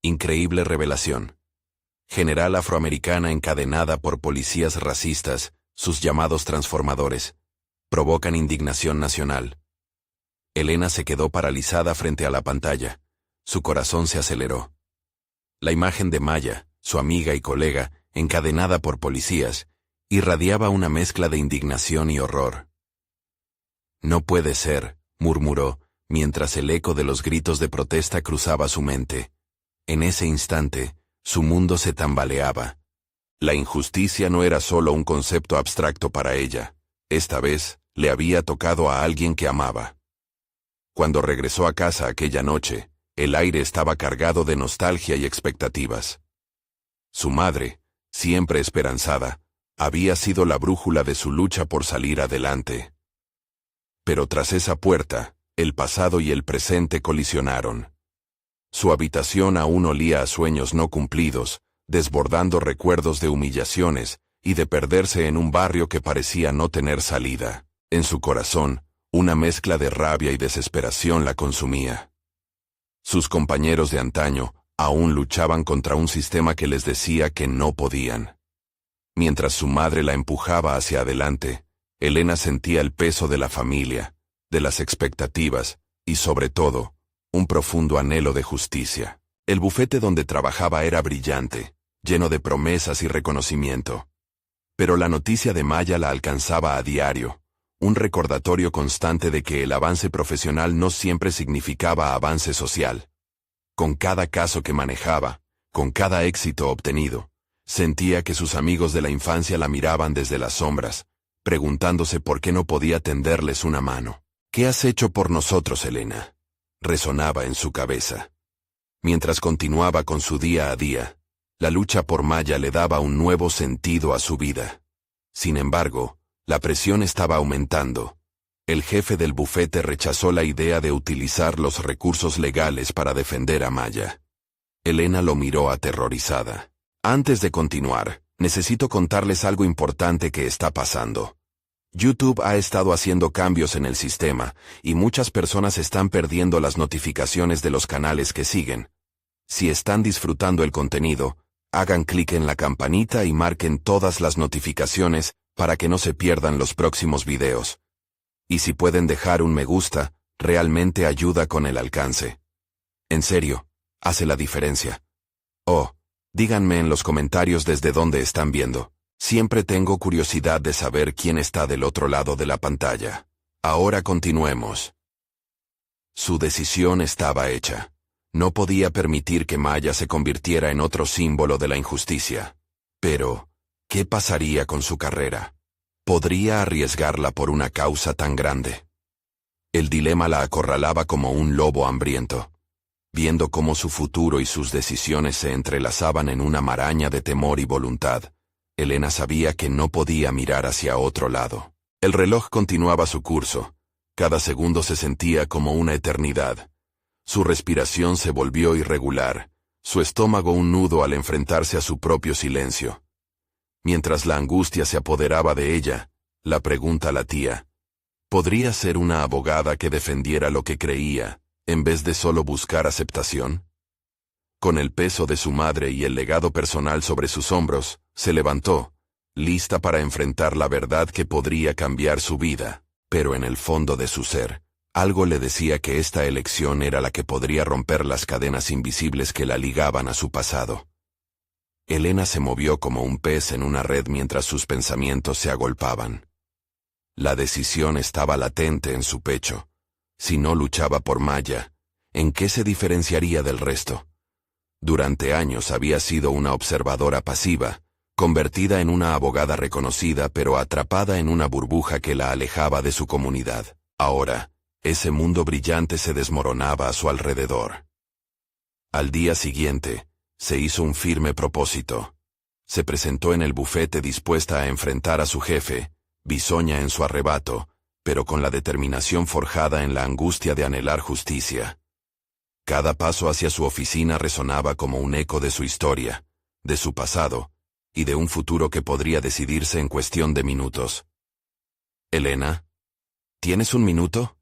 Increíble revelación. General afroamericana encadenada por policías racistas, sus llamados transformadores, provocan indignación nacional. Elena se quedó paralizada frente a la pantalla. Su corazón se aceleró. La imagen de Maya, su amiga y colega, encadenada por policías, irradiaba una mezcla de indignación y horror. No puede ser, murmuró, mientras el eco de los gritos de protesta cruzaba su mente. En ese instante, su mundo se tambaleaba. La injusticia no era solo un concepto abstracto para ella. Esta vez, le había tocado a alguien que amaba. Cuando regresó a casa aquella noche, el aire estaba cargado de nostalgia y expectativas. Su madre, siempre esperanzada, había sido la brújula de su lucha por salir adelante. Pero tras esa puerta, el pasado y el presente colisionaron. Su habitación aún olía a sueños no cumplidos, desbordando recuerdos de humillaciones y de perderse en un barrio que parecía no tener salida. En su corazón, una mezcla de rabia y desesperación la consumía. Sus compañeros de antaño aún luchaban contra un sistema que les decía que no podían. Mientras su madre la empujaba hacia adelante, Elena sentía el peso de la familia, de las expectativas y, sobre todo, un profundo anhelo de justicia. El bufete donde trabajaba era brillante, lleno de promesas y reconocimiento. Pero la noticia de Maya la alcanzaba a diario, un recordatorio constante de que el avance profesional no siempre significaba avance social. Con cada caso que manejaba, con cada éxito obtenido, sentía que sus amigos de la infancia la miraban desde las sombras, preguntándose por qué no podía tenderles una mano. ¿Qué has hecho por nosotros, Elena?, resonaba en su cabeza. Mientras continuaba con su día a día, la lucha por Maya le daba un nuevo sentido a su vida. Sin embargo, la presión estaba aumentando. El jefe del bufete rechazó la idea de utilizar los recursos legales para defender a Maya. Elena lo miró aterrorizada. Antes de continuar, necesito contarles algo importante que está pasando. YouTube ha estado haciendo cambios en el sistema, y muchas personas están perdiendo las notificaciones de los canales que siguen. Si están disfrutando el contenido, hagan clic en la campanita y marquen todas las notificaciones para que no se pierdan los próximos videos. Y si pueden dejar un me gusta, realmente ayuda con el alcance. En serio, hace la diferencia. Oh, díganme en los comentarios desde dónde están viendo. Siempre tengo curiosidad de saber quién está del otro lado de la pantalla. Ahora continuemos. Su decisión estaba hecha. No podía permitir que Maya se convirtiera en otro símbolo de la injusticia. Pero, ¿qué pasaría con su carrera? ¿Podría arriesgarla por una causa tan grande? El dilema la acorralaba como un lobo hambriento. Viendo cómo su futuro y sus decisiones se entrelazaban en una maraña de temor y voluntad, Elena sabía que no podía mirar hacia otro lado. El reloj continuaba su curso. Cada segundo se sentía como una eternidad. Su respiración se volvió irregular, su estómago un nudo al enfrentarse a su propio silencio. Mientras la angustia se apoderaba de ella, la pregunta latía. ¿Podría ser una abogada que defendiera lo que creía, en vez de solo buscar aceptación? Con el peso de su madre y el legado personal sobre sus hombros, se levantó, lista para enfrentar la verdad que podría cambiar su vida, pero en el fondo de su ser, algo le decía que esta elección era la que podría romper las cadenas invisibles que la ligaban a su pasado. Elena se movió como un pez en una red mientras sus pensamientos se agolpaban. La decisión estaba latente en su pecho. Si no luchaba por Maya, ¿en qué se diferenciaría del resto? Durante años había sido una observadora pasiva, convertida en una abogada reconocida pero atrapada en una burbuja que la alejaba de su comunidad. Ahora, ese mundo brillante se desmoronaba a su alrededor. Al día siguiente, se hizo un firme propósito. Se presentó en el bufete dispuesta a enfrentar a su jefe, bisoña en su arrebato, pero con la determinación forjada en la angustia de anhelar justicia. Cada paso hacia su oficina resonaba como un eco de su historia, de su pasado, y de un futuro que podría decidirse en cuestión de minutos. «Elena, ¿tienes un minuto?»,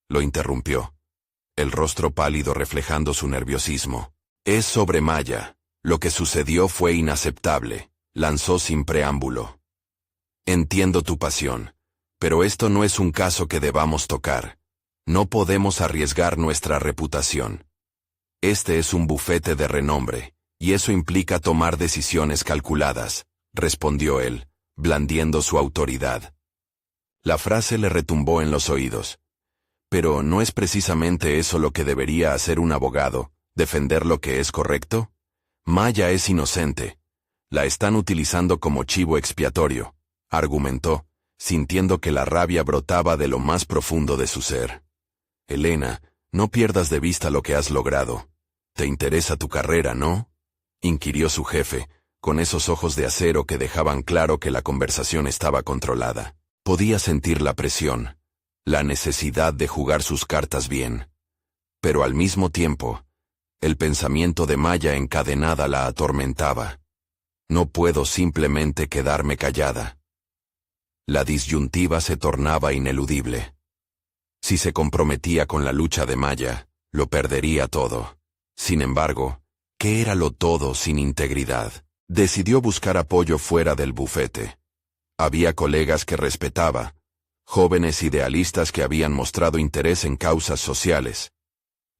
lo interrumpió, el rostro pálido reflejando su nerviosismo. Es sobre Maya. Lo que sucedió fue inaceptable, lanzó sin preámbulo. Entiendo tu pasión, pero esto no es un caso que debamos tocar. No podemos arriesgar nuestra reputación. Este es un bufete de renombre, y eso implica tomar decisiones calculadas, respondió él, blandiendo su autoridad. La frase le retumbó en los oídos. Pero ¿no es precisamente eso lo que debería hacer un abogado, defender lo que es correcto? Maya es inocente. La están utilizando como chivo expiatorio, argumentó, sintiendo que la rabia brotaba de lo más profundo de su ser. Elena, no pierdas de vista lo que has logrado. ¿Te interesa tu carrera, no? Inquirió su jefe, con esos ojos de acero que dejaban claro que la conversación estaba controlada. Podía sentir la presión, la necesidad de jugar sus cartas bien. Pero al mismo tiempo, el pensamiento de Maya encadenada la atormentaba. No puedo simplemente quedarme callada. La disyuntiva se tornaba ineludible. Si se comprometía con la lucha de Maya, lo perdería todo. Sin embargo, ¿qué era lo todo sin integridad? Decidió buscar apoyo fuera del bufete. Había colegas que respetaba, jóvenes idealistas que habían mostrado interés en causas sociales.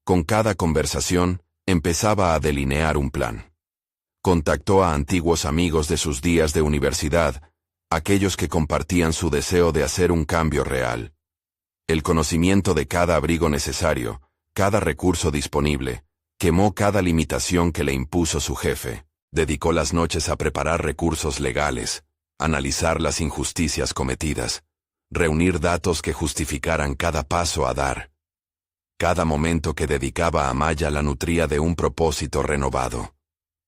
Con cada conversación, empezaba a delinear un plan. Contactó a antiguos amigos de sus días de universidad, aquellos que compartían su deseo de hacer un cambio real. El conocimiento de cada abrigo necesario, cada recurso disponible, quemó cada limitación que le impuso su jefe. Dedicó las noches a preparar recursos legales, analizar las injusticias cometidas, reunir datos que justificaran cada paso a dar. Cada momento que dedicaba a Maya la nutría de un propósito renovado.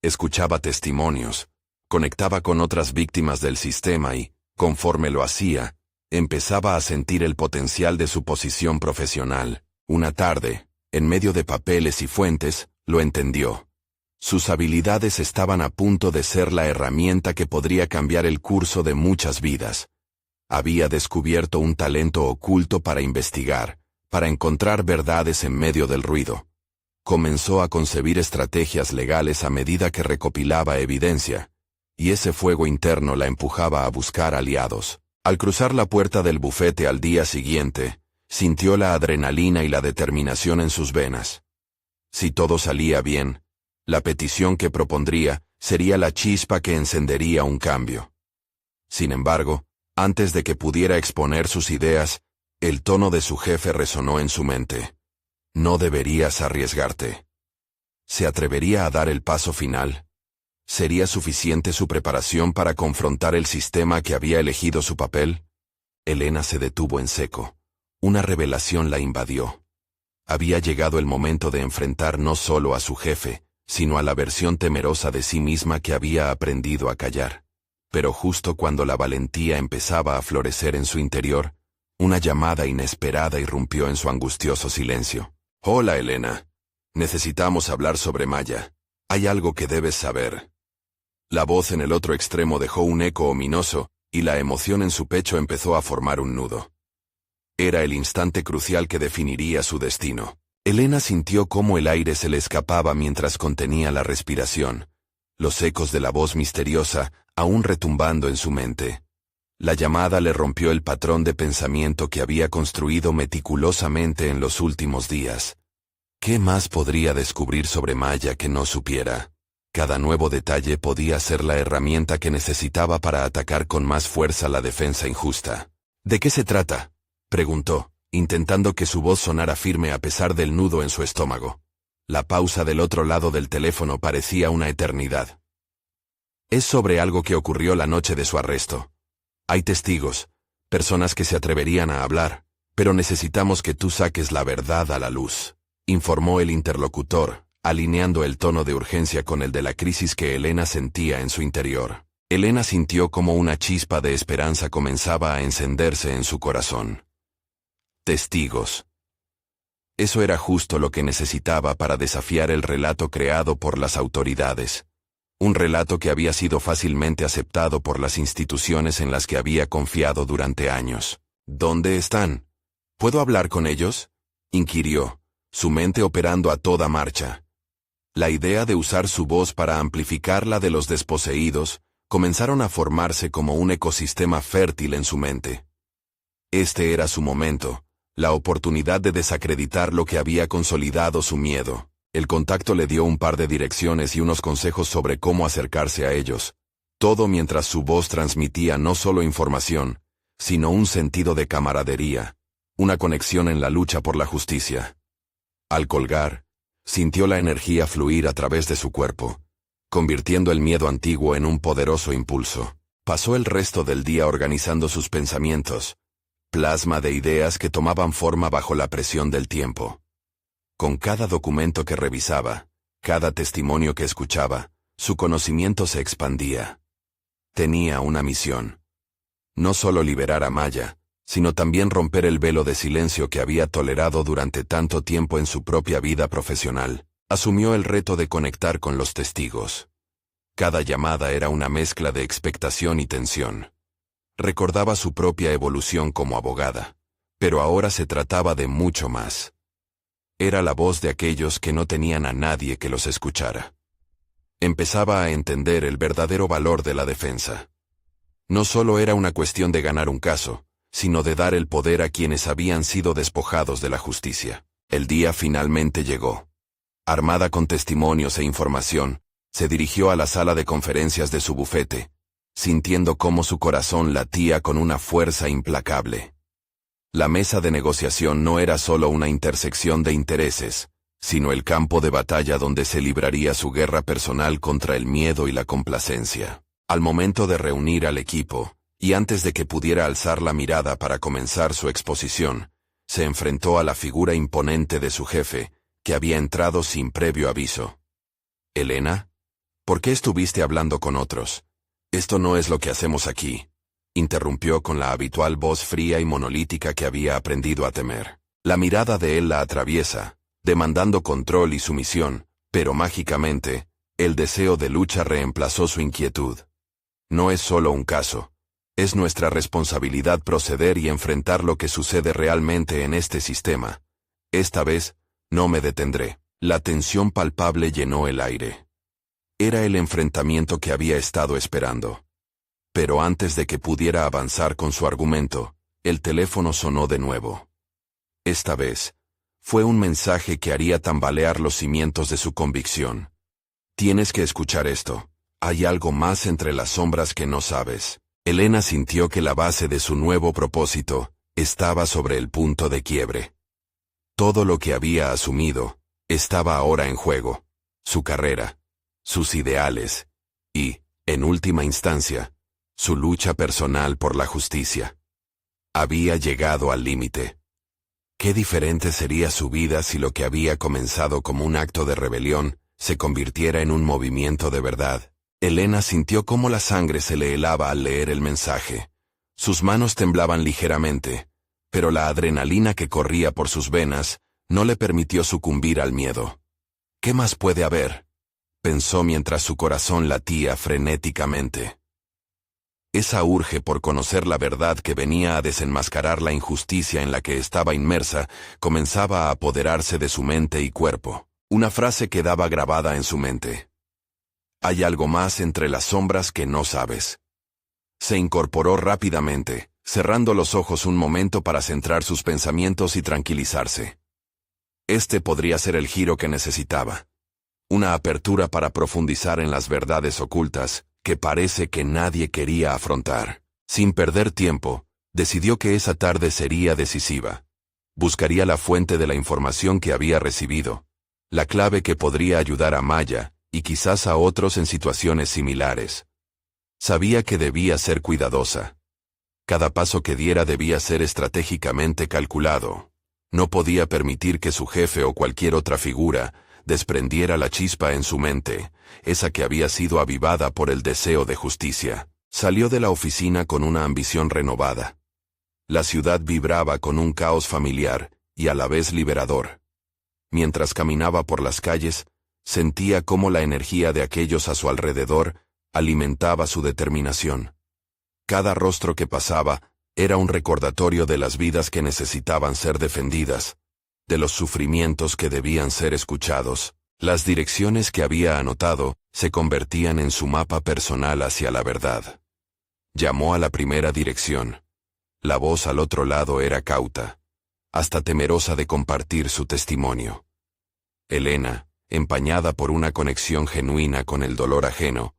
Escuchaba testimonios, conectaba con otras víctimas del sistema y, conforme lo hacía, empezaba a sentir el potencial de su posición profesional. Una tarde, en medio de papeles y fuentes, lo entendió. Sus habilidades estaban a punto de ser la herramienta que podría cambiar el curso de muchas vidas. Había descubierto un talento oculto para investigar, para encontrar verdades en medio del ruido. Comenzó a concebir estrategias legales a medida que recopilaba evidencia, y ese fuego interno la empujaba a buscar aliados. Al cruzar la puerta del bufete al día siguiente, sintió la adrenalina y la determinación en sus venas. Si todo salía bien, la petición que propondría sería la chispa que encendería un cambio. Sin embargo, antes de que pudiera exponer sus ideas, el tono de su jefe resonó en su mente. No deberías arriesgarte. ¿Se atrevería a dar el paso final? ¿Sería suficiente su preparación para confrontar el sistema que había elegido su papel? Elena se detuvo en seco. Una revelación la invadió. Había llegado el momento de enfrentar no solo a su jefe, sino a la versión temerosa de sí misma que había aprendido a callar. Pero justo cuando la valentía empezaba a florecer en su interior, una llamada inesperada irrumpió en su angustioso silencio. «Hola, Elena. Necesitamos hablar sobre Maya. Hay algo que debes saber». La voz en el otro extremo dejó un eco ominoso, y la emoción en su pecho empezó a formar un nudo. Era el instante crucial que definiría su destino. Elena sintió cómo el aire se le escapaba mientras contenía la respiración, los ecos de la voz misteriosa aún retumbando en su mente. La llamada le rompió el patrón de pensamiento que había construido meticulosamente en los últimos días. ¿Qué más podría descubrir sobre Maya que no supiera? Cada nuevo detalle podía ser la herramienta que necesitaba para atacar con más fuerza la defensa injusta. ¿De qué se trata?, preguntó, intentando que su voz sonara firme a pesar del nudo en su estómago. La pausa del otro lado del teléfono parecía una eternidad. Es sobre algo que ocurrió la noche de su arresto. Hay testigos, personas que se atreverían a hablar, pero necesitamos que tú saques la verdad a la luz, informó el interlocutor, alineando el tono de urgencia con el de la crisis que Elena sentía en su interior. Elena sintió como una chispa de esperanza comenzaba a encenderse en su corazón. Testigos. Eso era justo lo que necesitaba para desafiar el relato creado por las autoridades. Un relato que había sido fácilmente aceptado por las instituciones en las que había confiado durante años. ¿Dónde están? ¿Puedo hablar con ellos?, inquirió, su mente operando a toda marcha. La idea de usar su voz para amplificar la de los desposeídos comenzaron a formarse como un ecosistema fértil en su mente. Este era su momento, la oportunidad de desacreditar lo que había consolidado su miedo. El contacto le dio un par de direcciones y unos consejos sobre cómo acercarse a ellos, todo mientras su voz transmitía no solo información, sino un sentido de camaradería, una conexión en la lucha por la justicia. Al colgar, sintió la energía fluir a través de su cuerpo, convirtiendo el miedo antiguo en un poderoso impulso. Pasó el resto del día organizando sus pensamientos, plasma de ideas que tomaban forma bajo la presión del tiempo. Con cada documento que revisaba, cada testimonio que escuchaba, su conocimiento se expandía. Tenía una misión. No solo liberar a Maya, sino también romper el velo de silencio que había tolerado durante tanto tiempo en su propia vida profesional. Asumió el reto de conectar con los testigos. Cada llamada era una mezcla de expectación y tensión. Recordaba su propia evolución como abogada, pero ahora se trataba de mucho más. Era la voz de aquellos que no tenían a nadie que los escuchara. Empezaba a entender el verdadero valor de la defensa. No solo era una cuestión de ganar un caso, sino de dar el poder a quienes habían sido despojados de la justicia. El día finalmente llegó. Armada con testimonios e información, se dirigió a la sala de conferencias de su bufete, sintiendo cómo su corazón latía con una fuerza implacable. La mesa de negociación no era solo una intersección de intereses, sino el campo de batalla donde se libraría su guerra personal contra el miedo y la complacencia. Al momento de reunir al equipo, y antes de que pudiera alzar la mirada para comenzar su exposición, se enfrentó a la figura imponente de su jefe, que había entrado sin previo aviso. «Elena, ¿por qué estuviste hablando con otros? Esto no es lo que hacemos aquí», interrumpió con la habitual voz fría y monolítica que había aprendido a temer. La mirada de él la atraviesa, demandando control y sumisión, pero mágicamente, el deseo de lucha reemplazó su inquietud. «No es solo un caso. Es nuestra responsabilidad proceder y enfrentar lo que sucede realmente en este sistema. Esta vez, no me detendré». La tensión palpable llenó el aire. Era el enfrentamiento que había estado esperando. Pero antes de que pudiera avanzar con su argumento, el teléfono sonó de nuevo. Esta vez, fue un mensaje que haría tambalear los cimientos de su convicción. «Tienes que escuchar esto. Hay algo más entre las sombras que no sabes». Elena sintió que la base de su nuevo propósito estaba sobre el punto de quiebre. Todo lo que había asumido estaba ahora en juego: su carrera, sus ideales y, en última instancia, su lucha personal por la justicia. Había llegado al límite. Qué diferente sería su vida si lo que había comenzado como un acto de rebelión se convirtiera en un movimiento de verdad. Elena sintió cómo la sangre se le helaba al leer el mensaje. Sus manos temblaban ligeramente, pero la adrenalina que corría por sus venas no le permitió sucumbir al miedo. «¿Qué más puede haber?», pensó mientras su corazón latía frenéticamente. Esa urge por conocer la verdad que venía a desenmascarar la injusticia en la que estaba inmersa comenzaba a apoderarse de su mente y cuerpo. Una frase quedaba grabada en su mente: «Hay algo más entre las sombras que no sabes». Se incorporó rápidamente, cerrando los ojos un momento para centrar sus pensamientos y tranquilizarse. Este podría ser el giro que necesitaba. Una apertura para profundizar en las verdades ocultas que parece que nadie quería afrontar. Sin perder tiempo, decidió que esa tarde sería decisiva. Buscaría la fuente de la información que había recibido, la clave que podría ayudar a Maya y quizás a otros en situaciones similares. Sabía que debía ser cuidadosa. Cada paso que diera debía ser estratégicamente calculado. No podía permitir que su jefe o cualquier otra figura desprendiera la chispa en su mente, esa que había sido avivada por el deseo de justicia. Salió de la oficina con una ambición renovada. La ciudad vibraba con un caos familiar y a la vez liberador. Mientras caminaba por las calles, sentía cómo la energía de aquellos a su alrededor alimentaba su determinación. Cada rostro que pasaba era un recordatorio de las vidas que necesitaban ser defendidas, de los sufrimientos que debían ser escuchados. Las direcciones que había anotado se convertían en su mapa personal hacia la verdad. Llamó a la primera dirección. La voz al otro lado era cauta, hasta temerosa de compartir su testimonio. Elena, empañada por una conexión genuina con el dolor ajeno,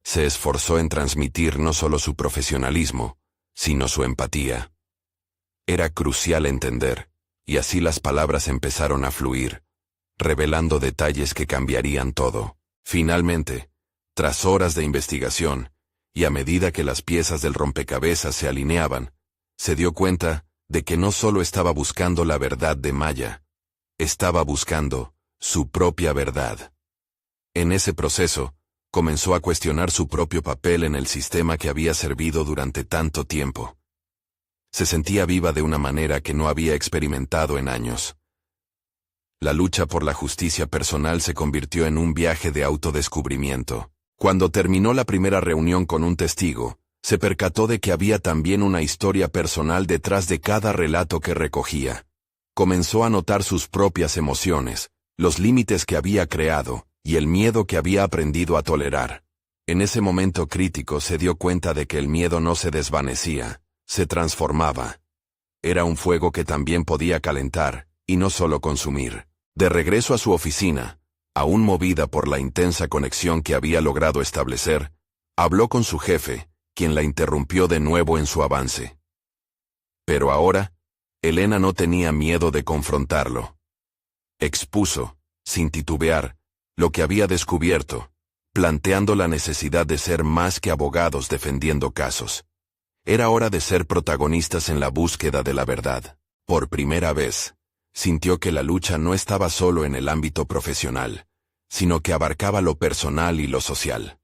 se esforzó en transmitir no solo su profesionalismo, sino su empatía. Era crucial entender, y así las palabras empezaron a fluir, revelando detalles que cambiarían todo. Finalmente, tras horas de investigación, y a medida que las piezas del rompecabezas se alineaban, se dio cuenta de que no solo estaba buscando la verdad de Maya, estaba buscando su propia verdad. En ese proceso, comenzó a cuestionar su propio papel en el sistema que había servido durante tanto tiempo. Se sentía viva de una manera que no había experimentado en años. La lucha por la justicia personal se convirtió en un viaje de autodescubrimiento. Cuando terminó la primera reunión con un testigo, se percató de que había también una historia personal detrás de cada relato que recogía. Comenzó a notar sus propias emociones, los límites que había creado, y el miedo que había aprendido a tolerar. En ese momento crítico se dio cuenta de que el miedo no se desvanecía, se transformaba. Era un fuego que también podía calentar, y no solo consumir. De regreso a su oficina, aún movida por la intensa conexión que había logrado establecer, habló con su jefe, quien la interrumpió de nuevo en su avance. Pero ahora, Elena no tenía miedo de confrontarlo. Expuso, sin titubear, lo que había descubierto, planteando la necesidad de ser más que abogados defendiendo casos. Era hora de ser protagonistas en la búsqueda de la verdad. Por primera vez, sintió que la lucha no estaba solo en el ámbito profesional, sino que abarcaba lo personal y lo social.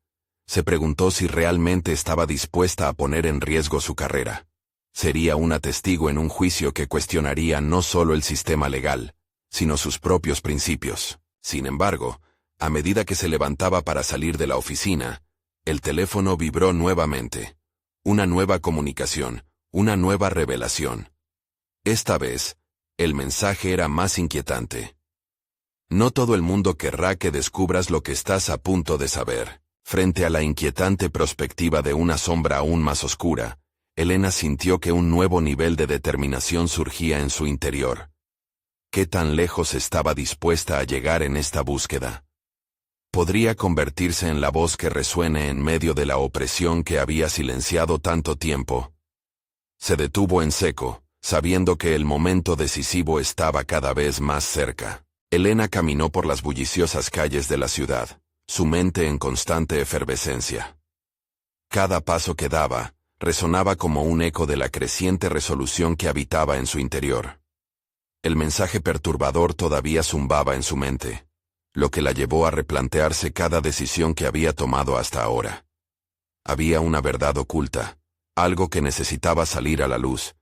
Se preguntó si realmente estaba dispuesta a poner en riesgo su carrera. Sería una testigo en un juicio que cuestionaría no solo el sistema legal, sino sus propios principios. Sin embargo, a medida que se levantaba para salir de la oficina, el teléfono vibró nuevamente. Una nueva comunicación, una nueva revelación. Esta vez, el mensaje era más inquietante. No todo el mundo querrá que descubras lo que estás a punto de saber. Frente a la inquietante perspectiva de una sombra aún más oscura, Elena sintió que un nuevo nivel de determinación surgía en su interior. ¿Qué tan lejos estaba dispuesta a llegar en esta búsqueda? Podría convertirse en la voz que resuene en medio de la opresión que había silenciado tanto tiempo. Se detuvo en seco, sabiendo que el momento decisivo estaba cada vez más cerca. Elena caminó por las bulliciosas calles de la ciudad, su mente en constante efervescencia. Cada paso que daba, resonaba como un eco de la creciente resolución que habitaba en su interior. El mensaje perturbador todavía zumbaba en su mente, lo que la llevó a replantearse cada decisión que había tomado hasta ahora. Había una verdad oculta, algo que necesitaba salir a la luz,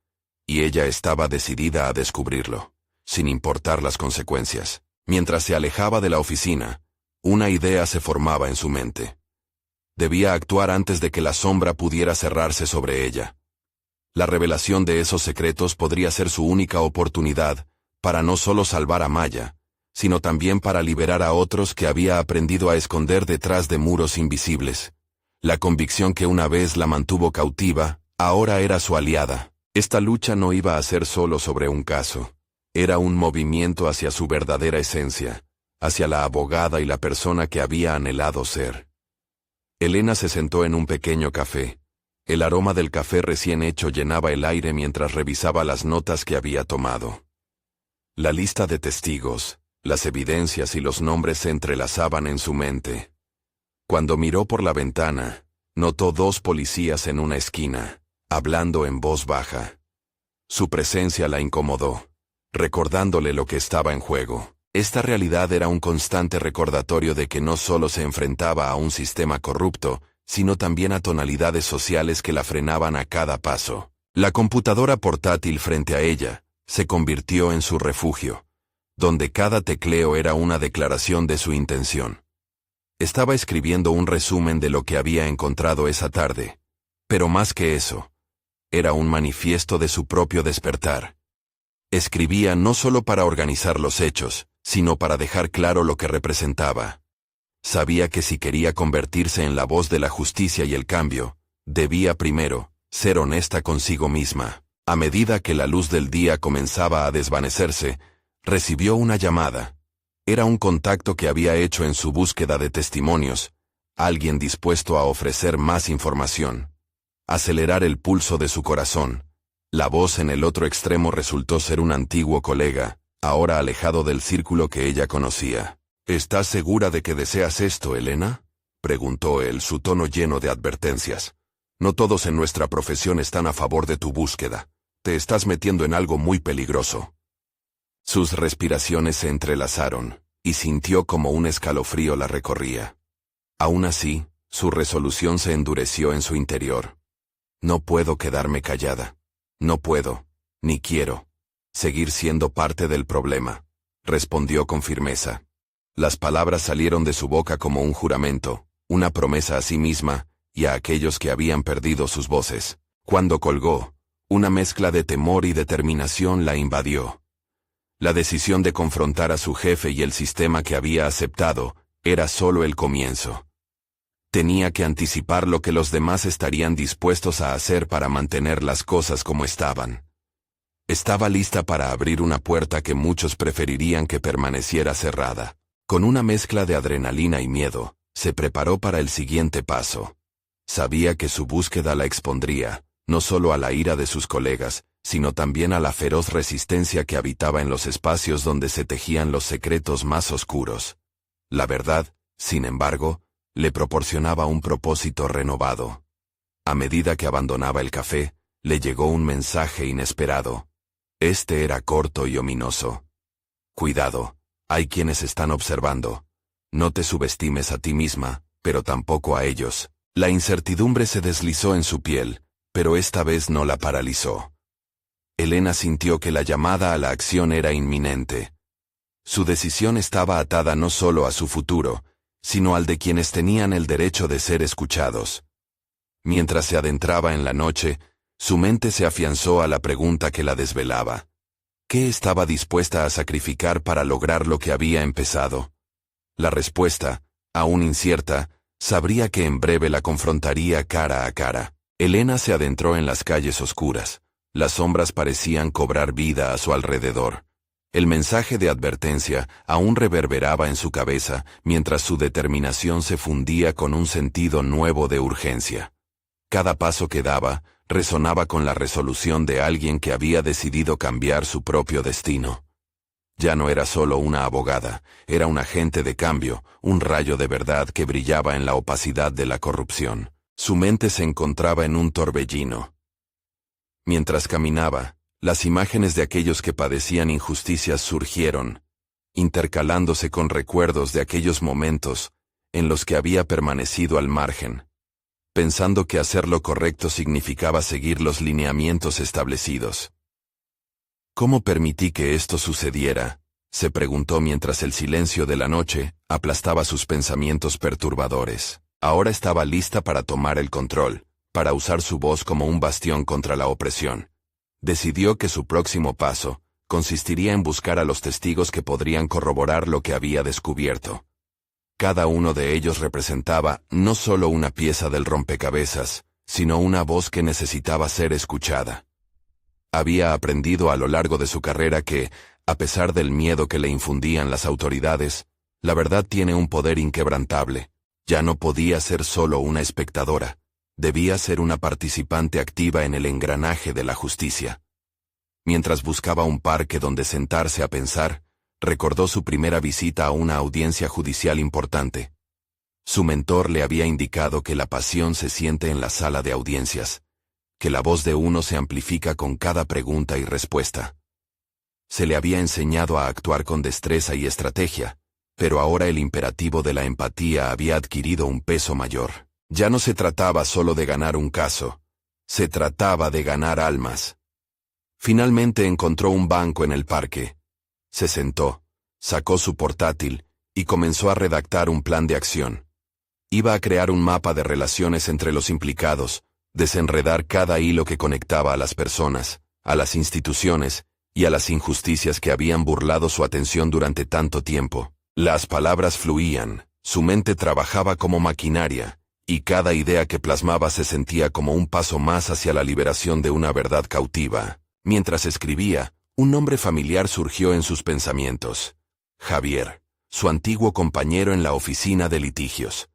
y ella estaba decidida a descubrirlo, sin importar las consecuencias. Mientras se alejaba de la oficina, una idea se formaba en su mente. Debía actuar antes de que la sombra pudiera cerrarse sobre ella. La revelación de esos secretos podría ser su única oportunidad para no solo salvar a Maya, sino también para liberar a otros que había aprendido a esconder detrás de muros invisibles. La convicción que una vez la mantuvo cautiva, ahora era su aliada. Esta lucha no iba a ser solo sobre un caso. Era un movimiento hacia su verdadera esencia, hacia la abogada y la persona que había anhelado ser. Elena se sentó en un pequeño café. El aroma del café recién hecho llenaba el aire mientras revisaba las notas que había tomado. La lista de testigos, las evidencias y los nombres se entrelazaban en su mente. Cuando miró por la ventana, notó 2 policías en una esquina, hablando en voz baja. Su presencia la incomodó, recordándole lo que estaba en juego. Esta realidad era un constante recordatorio de que no solo se enfrentaba a un sistema corrupto, sino también a tonalidades sociales que la frenaban a cada paso. La computadora portátil frente a ella se convirtió en su refugio, donde cada tecleo era una declaración de su intención. Estaba escribiendo un resumen de lo que había encontrado esa tarde, pero más que eso, era un manifiesto de su propio despertar. Escribía no solo para organizar los hechos, sino para dejar claro lo que representaba. Sabía que si quería convertirse en la voz de la justicia y el cambio, debía primero ser honesta consigo misma. A medida que la luz del día comenzaba a desvanecerse, recibió una llamada. Era un contacto que había hecho en su búsqueda de testimonios, alguien dispuesto a ofrecer más información. Acelerar el pulso de su corazón. La voz en el otro extremo resultó ser un antiguo colega, ahora alejado del círculo que ella conocía. ¿Estás segura de que deseas esto, Elena?, preguntó él, su tono lleno de advertencias. No todos en nuestra profesión están a favor de tu búsqueda. Te estás metiendo en algo muy peligroso. Sus respiraciones se entrelazaron, y sintió como un escalofrío la recorría. Aún así, su resolución se endureció en su interior. No puedo quedarme callada. No puedo, ni quiero, seguir siendo parte del problema, respondió con firmeza. Las palabras salieron de su boca como un juramento, una promesa a sí misma y a aquellos que habían perdido sus voces. Cuando colgó, una mezcla de temor y determinación la invadió. La decisión de confrontar a su jefe y el sistema que había aceptado era solo el comienzo. Tenía que anticipar lo que los demás estarían dispuestos a hacer para mantener las cosas como estaban. Estaba lista para abrir una puerta que muchos preferirían que permaneciera cerrada. Con una mezcla de adrenalina y miedo, se preparó para el siguiente paso. Sabía que su búsqueda la expondría, no solo a la ira de sus colegas, sino también a la feroz resistencia que habitaba en los espacios donde se tejían los secretos más oscuros. La verdad, sin embargo, le proporcionaba un propósito renovado. A medida que abandonaba el café, le llegó un mensaje inesperado. Este era corto y ominoso. Cuidado. Hay quienes están observando. No te subestimes a ti misma, pero tampoco a ellos. La incertidumbre se deslizó en su piel, pero esta vez no la paralizó. Elena sintió que la llamada a la acción era inminente. Su decisión estaba atada no solo a su futuro, sino al de quienes tenían el derecho de ser escuchados. Mientras se adentraba en la noche, su mente se afianzó a la pregunta que la desvelaba. ¿Qué estaba dispuesta a sacrificar para lograr lo que había empezado? La respuesta, aún incierta, sabría que en breve la confrontaría cara a cara. Elena se adentró en las calles oscuras. Las sombras parecían cobrar vida a su alrededor. El mensaje de advertencia aún reverberaba en su cabeza, mientras su determinación se fundía con un sentido nuevo de urgencia. Cada paso que daba resonaba con la resolución de alguien que había decidido cambiar su propio destino. Ya no era solo una abogada, era un agente de cambio, un rayo de verdad que brillaba en la opacidad de la corrupción. Su mente se encontraba en un torbellino. Mientras caminaba, las imágenes de aquellos que padecían injusticias surgieron, intercalándose con recuerdos de aquellos momentos en los que había permanecido al margen, pensando que hacer lo correcto significaba seguir los lineamientos establecidos. ¿Cómo permití que esto sucediera?, se preguntó mientras el silencio de la noche aplastaba sus pensamientos perturbadores. Ahora estaba lista para tomar el control, para usar su voz como un bastión contra la opresión. Decidió que su próximo paso consistiría en buscar a los testigos que podrían corroborar lo que había descubierto. Cada uno de ellos representaba no solo una pieza del rompecabezas, sino una voz que necesitaba ser escuchada. Había aprendido a lo largo de su carrera que, a pesar del miedo que le infundían las autoridades, la verdad tiene un poder inquebrantable. Ya no podía ser solo una espectadora, debía ser una participante activa en el engranaje de la justicia. Mientras buscaba un parque donde sentarse a pensar, recordó su primera visita a una audiencia judicial importante. Su mentor le había indicado que la pasión se siente en la sala de audiencias, que la voz de uno se amplifica con cada pregunta y respuesta. Se le había enseñado a actuar con destreza y estrategia, pero ahora el imperativo de la empatía había adquirido un peso mayor. Ya no se trataba solo de ganar un caso, se trataba de ganar almas. Finalmente encontró un banco en el parque. Se sentó, sacó su portátil y comenzó a redactar un plan de acción. Iba a crear un mapa de relaciones entre los implicados, desenredar cada hilo que conectaba a las personas, a las instituciones y a las injusticias que habían burlado su atención durante tanto tiempo. Las palabras fluían, su mente trabajaba como maquinaria, y cada idea que plasmaba se sentía como un paso más hacia la liberación de una verdad cautiva. Mientras escribía, un nombre familiar surgió en sus pensamientos. Javier, su antiguo compañero en la oficina de litigios.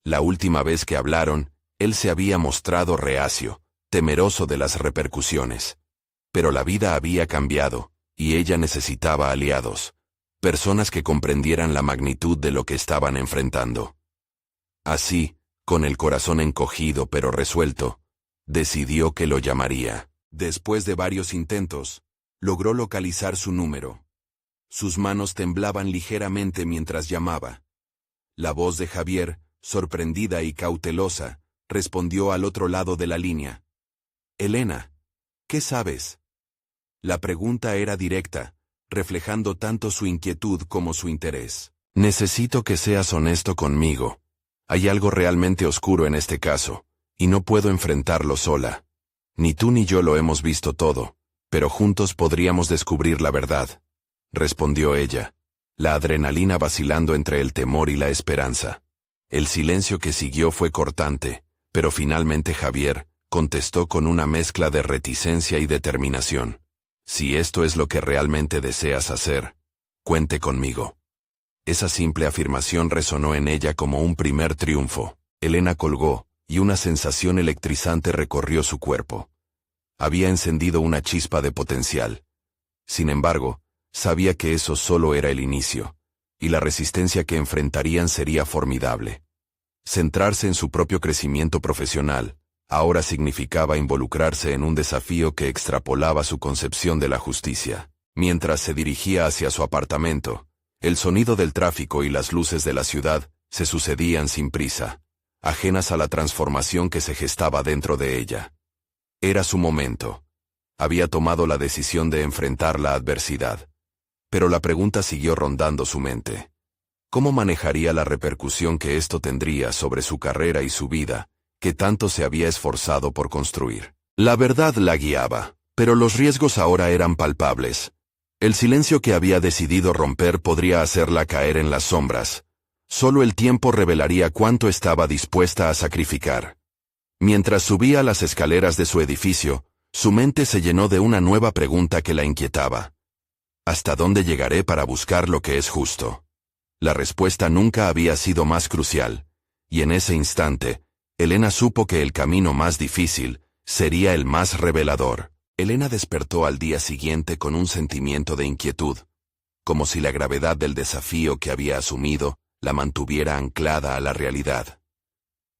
La última vez que hablaron, él se había mostrado reacio, temeroso de las repercusiones. Pero la vida había cambiado, y ella necesitaba aliados, personas que comprendieran la magnitud de lo que estaban enfrentando. Así, con el corazón encogido pero resuelto, decidió que lo llamaría. Después de varios intentos, logró localizar su número. Sus manos temblaban ligeramente mientras llamaba. La voz de Javier, sorprendida y cautelosa, respondió al otro lado de la línea. «Elena, ¿qué sabes?» La pregunta era directa, reflejando tanto su inquietud como su interés. «Necesito que seas honesto conmigo. Hay algo realmente oscuro en este caso, y no puedo enfrentarlo sola. Ni tú ni yo lo hemos visto todo, pero juntos podríamos descubrir la verdad», respondió ella, la adrenalina vacilando entre el temor y la esperanza. El silencio que siguió fue cortante, pero finalmente Javier contestó con una mezcla de reticencia y determinación. «Si esto es lo que realmente deseas hacer, cuente conmigo». Esa simple afirmación resonó en ella como un primer triunfo. Elena colgó, y una sensación electrizante recorrió su cuerpo. Había encendido una chispa de potencial. Sin embargo, sabía que eso solo era el inicio, y la resistencia que enfrentarían sería formidable. Centrarse en su propio crecimiento profesional, ahora significaba involucrarse en un desafío que extrapolaba su concepción de la justicia. Mientras se dirigía hacia su apartamento, el sonido del tráfico y las luces de la ciudad se sucedían sin prisa, ajenas a la transformación que se gestaba dentro de ella. Era su momento. Había tomado la decisión de enfrentar la adversidad. Pero la pregunta siguió rondando su mente. ¿Cómo manejaría la repercusión que esto tendría sobre su carrera y su vida, que tanto se había esforzado por construir? La verdad la guiaba, pero los riesgos ahora eran palpables. El silencio que había decidido romper podría hacerla caer en las sombras. Solo el tiempo revelaría cuánto estaba dispuesta a sacrificar. Mientras subía las escaleras de su edificio, su mente se llenó de una nueva pregunta que la inquietaba. ¿Hasta dónde llegaré para buscar lo que es justo? La respuesta nunca había sido más crucial, y en ese instante, Elena supo que el camino más difícil sería el más revelador. Elena despertó al día siguiente con un sentimiento de inquietud, como si la gravedad del desafío que había asumido la mantuviera anclada a la realidad.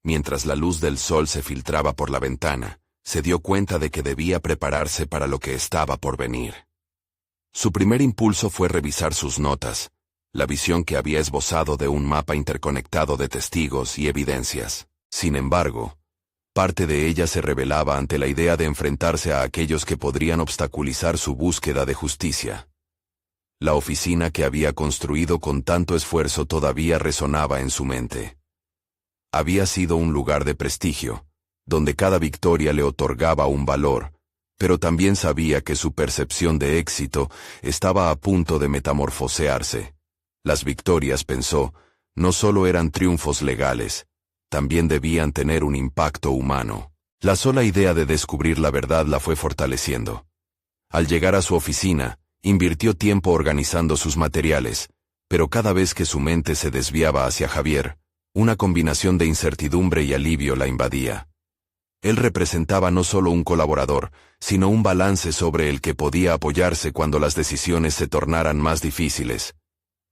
Mientras la luz del sol se filtraba por la ventana, se dio cuenta de que debía prepararse para lo que estaba por venir. Su primer impulso fue revisar sus notas, la visión que había esbozado de un mapa interconectado de testigos y evidencias. Sin embargo, parte de ella se rebelaba ante la idea de enfrentarse a aquellos que podrían obstaculizar su búsqueda de justicia. La oficina que había construido con tanto esfuerzo todavía resonaba en su mente. Había sido un lugar de prestigio, donde cada victoria le otorgaba un valor, pero también sabía que su percepción de éxito estaba a punto de metamorfosearse. Las victorias, pensó, no solo eran triunfos legales, también debían tener un impacto humano. La sola idea de descubrir la verdad la fue fortaleciendo. Al llegar a su oficina, invirtió tiempo organizando sus materiales, pero cada vez que su mente se desviaba hacia Javier, una combinación de incertidumbre y alivio la invadía. Él representaba no solo un colaborador, sino un balance sobre el que podía apoyarse cuando las decisiones se tornaran más difíciles.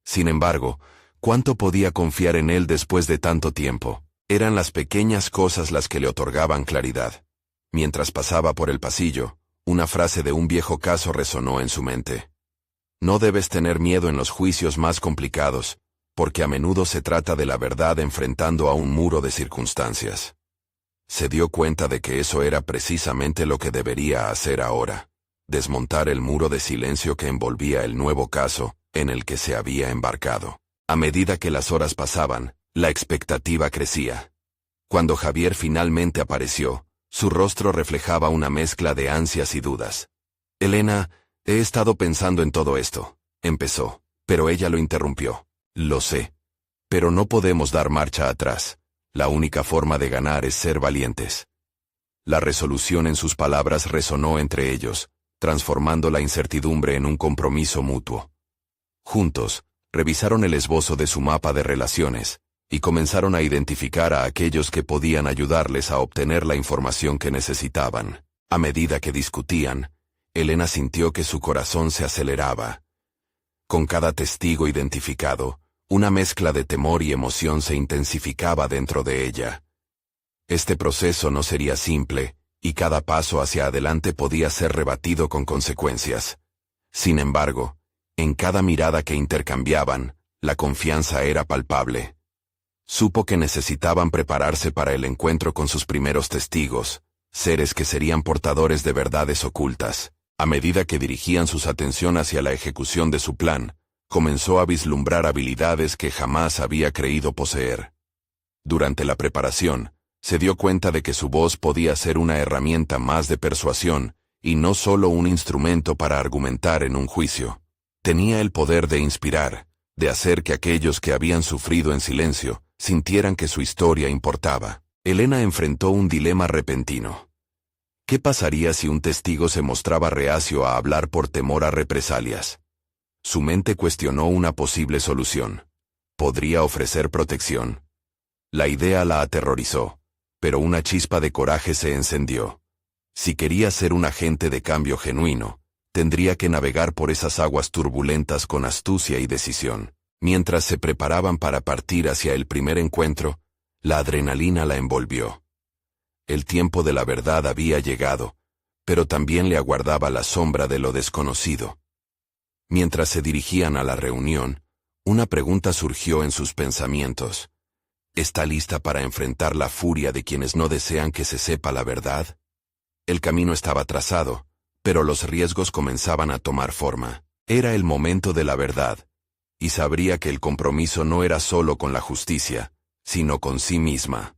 Sin embargo, ¿cuánto podía confiar en él después de tanto tiempo? Eran las pequeñas cosas las que le otorgaban claridad. Mientras pasaba por el pasillo, una frase de un viejo caso resonó en su mente. No debes tener miedo en los juicios más complicados, porque a menudo se trata de la verdad enfrentando a un muro de circunstancias. Se dio cuenta de que eso era precisamente lo que debería hacer ahora, desmontar el muro de silencio que envolvía el nuevo caso en el que se había embarcado. A medida que las horas pasaban, la expectativa crecía. Cuando Javier finalmente apareció, su rostro reflejaba una mezcla de ansias y dudas. «Elena, He estado pensando en todo esto, empezó, pero ella lo interrumpió. Lo sé. Pero no podemos dar marcha atrás. La única forma de ganar es ser valientes. La resolución en sus palabras resonó entre ellos, transformando la incertidumbre en un compromiso mutuo. Juntos, revisaron el esbozo de su mapa de relaciones, y comenzaron a identificar a aquellos que podían ayudarles a obtener la información que necesitaban. A medida que discutían, Elena sintió que su corazón se aceleraba. Con cada testigo identificado, una mezcla de temor y emoción se intensificaba dentro de ella. Este proceso no sería simple, y cada paso hacia adelante podía ser rebatido con consecuencias. Sin embargo, en cada mirada que intercambiaban, la confianza era palpable. Supo que necesitaban prepararse para el encuentro con sus primeros testigos, seres que serían portadores de verdades ocultas. A medida que dirigían sus atención hacia la ejecución de su plan, comenzó a vislumbrar habilidades que jamás había creído poseer. Durante la preparación, se dio cuenta de que su voz podía ser una herramienta más de persuasión, y no solo un instrumento para argumentar en un juicio. Tenía el poder de inspirar, de hacer que aquellos que habían sufrido en silencio, sintieran que su historia importaba. Elena enfrentó un dilema repentino. ¿Qué pasaría si un testigo se mostraba reacio a hablar por temor a represalias? Su mente cuestionó una posible solución. ¿Podría ofrecer protección? La idea la aterrorizó, pero una chispa de coraje se encendió. Si quería ser un agente de cambio genuino, tendría que navegar por esas aguas turbulentas con astucia y decisión. Mientras se preparaban para partir hacia el primer encuentro, la adrenalina la envolvió. El tiempo de la verdad había llegado, pero también le aguardaba la sombra de lo desconocido. Mientras se dirigían a la reunión, una pregunta surgió en sus pensamientos. ¿Está lista para enfrentar la furia de quienes no desean que se sepa la verdad? El camino estaba trazado, pero los riesgos comenzaban a tomar forma. Era el momento de la verdad, y sabría que el compromiso no era solo con la justicia, sino con sí misma.